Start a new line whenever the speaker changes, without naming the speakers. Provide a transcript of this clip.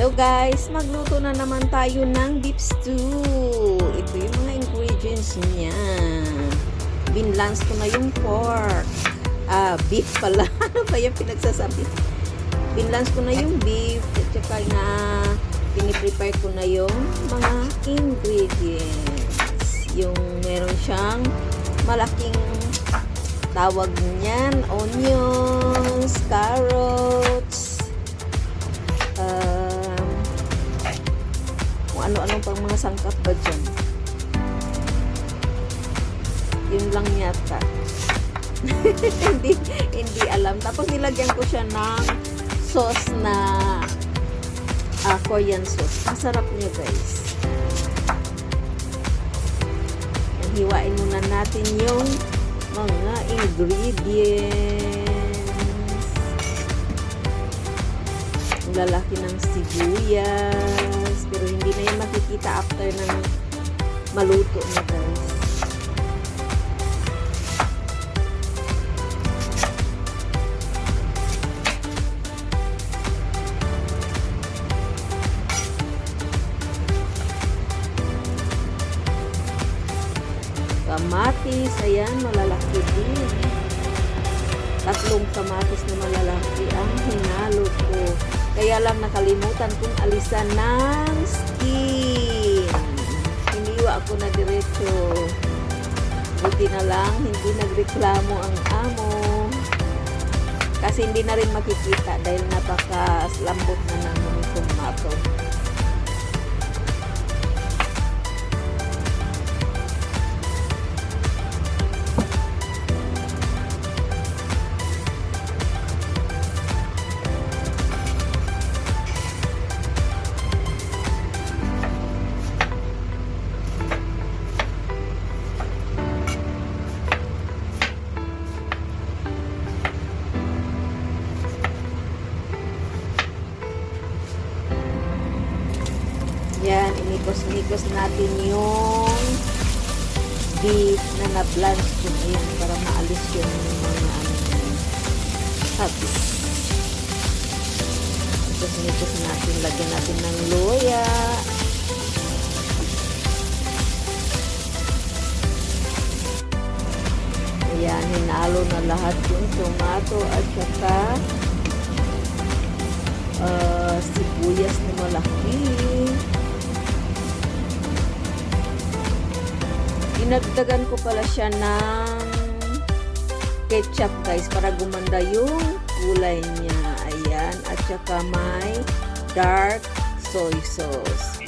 Hello guys! Magluto na naman tayo ng beef stew. Ito yung mga ingredients niya. Binlance ko na yung pork. Beef pala. Ano ba yung pinagsasabi? Binlance ko na yung beef. At saka na piniprepare ko na yung mga ingredients. Yung meron siyang malaking tawag niyan, onions, carrots, kung ano-ano pang mga sangkap ba dyan. Yun lang yata. hindi alam. Tapos nilagyan ko siya ng sauce na Korean sauce. Masarap niya guys. Hiwain muna natin yung mga ingredients. Ang lalaki ng sibuyas, pero hindi na yan makikita after ng maluto na guys. Kamatis, ayan, malalaki din. 3 kamatis na malalaki ang hinalo ko. Kaya lang nakalimutan kong alisan ng skin. Hiniwa ako na diretso. Buti na lang, hindi nagreklamo ang amo. Kasi hindi na rin makikita dahil napaka-lambot na ng tomato. Yan, inikos-nikos natin yung beef na na-blanch ko. Ayan, para maalis yung mga hubs. Inikos-nikos natin. Lagyan natin ng luya. Ayan, hinalo na lahat yung tomato at saka sibuyas na malaki. Dinagdagan ko pala siya ng ketchup guys para gumanda yung kulay niya. Ayan. At saka may dark soy sauce.